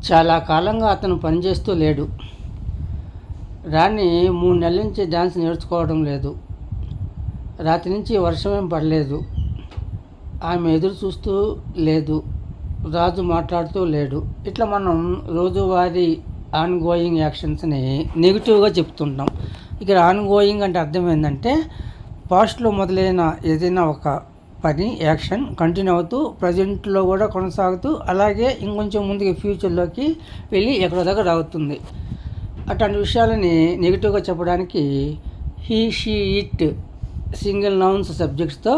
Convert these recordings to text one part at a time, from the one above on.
చాలా కాలంగా అతను పనిచేస్తూ లేడు. రాణి 3 నెలల నుంచి డాన్స్ నేర్చుకోవడం లేదు. రాత్రి నుంచి వర్షమేం పడలేదు. ఆమె ఎదురు చూస్తూ లేదు. రాజు మాట్లాడుతూ లేడు. ఇట్లా మనం రోజువారీ ఆన్గోయింగ్ యాక్షన్స్ని నెగిటివ్గా చెప్తుంటాం. ఇక్కడ ఆన్గోయింగ్ అంటే అర్థం ఏంటంటే పాస్ట్లో మొదలైన ఏదైనా ఒక పని యాక్షన్ కంటిన్యూ అవుతూ ప్రజెంట్లో కూడా కొనసాగుతూ అలాగే ఇంకొంచెం ముందుకి ఫ్యూచర్లోకి వెళ్ళి ఎక్కడో దగ్గర అవుతుంది. అట్లాంటి విషయాలని నెగిటివ్గా చెప్పడానికి he she it single nouns సబ్జెక్ట్స్తో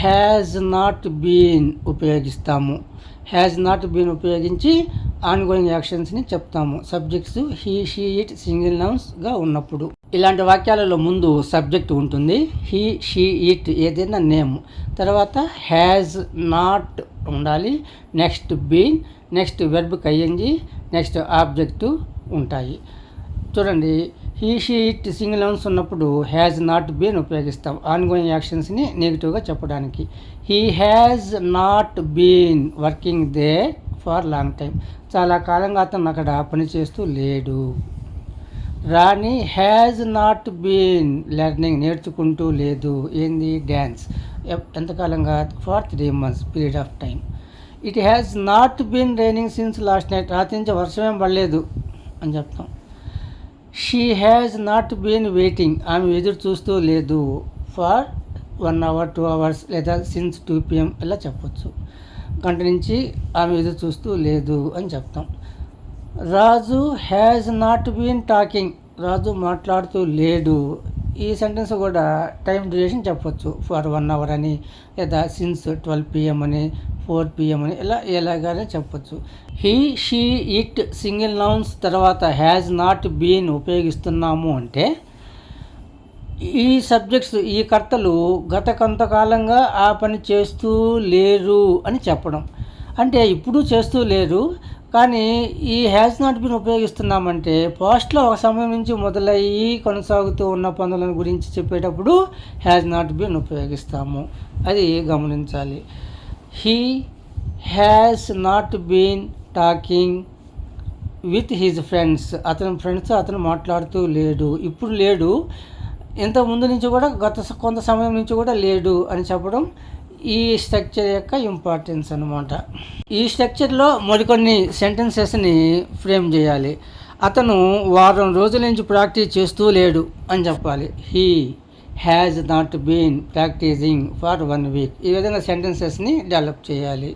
హ్యాజ్ నాట్ బీన్ ఉపయోగిస్తాము. హ్యాజ్ నాట్ బీన్ ఉపయోగించి ఆన్గోయింగ్ యాక్షన్స్ని చెప్తాము. Subjects he she it single నౌన్స్గా ఉన్నప్పుడు. ఇలాంటి వాక్యాలలో ముందు సబ్జెక్ట్ ఉంటుంది. హీ షీ ఇట్ ఏదైనా నేమ్, తర్వాత హ్యాజ్ నాట్ ఉండాలి, next been, next verb ING, next object ఉంటాయి. చూడండి, he she it single nouns ఉన్నప్పుడు హ్యాజ్ నాట్ బీన్ ఉపయోగిస్తాం ఆన్గోయింగ్ యాక్షన్స్ని నెగిటివ్గా చెప్పడానికి. He has not been working there for long time. చాలా కాలంగా అతను అక్కడ పనిచేస్తూ లేడు. Rani has not been learning నేర్చుకుంటూ లేదు. ఏంది? డ్యాన్స్. ఎంతకాలంగా? For 3 months period of time. It has not been raining since last night. రాత్రి నుంచి వర్షమేం పడలేదు అని చెప్తాం. She has not been waiting. ఆమె ఎదురు చూస్తూ లేదు. ఫర్ 1 hour 2 hours లేదా సిన్స్ 2 PM ఇలా చెప్పొచ్చు. గంట నుంచి ఆమె ఎదురు చూస్తూ లేదు అని చెప్తాం. రాజు హ్యాజ్ నాట్ బీన్ టాకింగ్. రాజు మాట్లాడుతూ లేడు. ఈ సెంటెన్స్ కూడా టైం డ్యూరేషన్ చెప్పొచ్చు. ఫర్ 1 hour అని, లేదా సిన్స్ 12 PM అని, 4 PM అని ఇలా ఎలాగానే చెప్పొచ్చు. He she it single nouns తర్వాత హ్యాజ్ నాట్ బీన్ ఉపయోగిస్తున్నాము అంటే ఈ సబ్జెక్ట్స్, ఈ కర్తలు గత కొంతకాలంగా ఆ పని చేస్తూ లేరు అని చెప్పడం. అంటే ఇప్పుడు చేస్తూ లేరు, కానీ ఈ హ్యాజ్ నాట్ బీన్ ఉపయోగిస్తున్నామంటే పాస్ట్లో ఒక సమయం నుంచి మొదలయ్యి కొనసాగుతూ ఉన్న పనుల గురించి చెప్పేటప్పుడు హ్యాజ్ నాట్ బీన్ ఉపయోగిస్తాము. అది గమనించాలి. He has not been talking with his friends. అతని ఫ్రెండ్స్ అతను మాట్లాడుతూ లేడు. ఇప్పుడు లేడు, ఇంత ముందు నుంచి కూడా కొంత సమయం నుంచి కూడా లేడు అని చెప్పడం ఈ స్ట్రక్చర్ యొక్క ఇంపార్టెన్స్ అన్నమాట. ఈ స్ట్రక్చర్లో మరికొన్ని సెంటెన్సెస్ని ఫ్రేమ్ చేయాలి. అతను వారం రోజుల నుంచి ప్రాక్టీస్ చేస్తూ లేడు అని చెప్పాలి. He has not been practising for 1 week. ఈ విధంగా సెంటెన్సెస్ని డెవలప్ చేయాలి.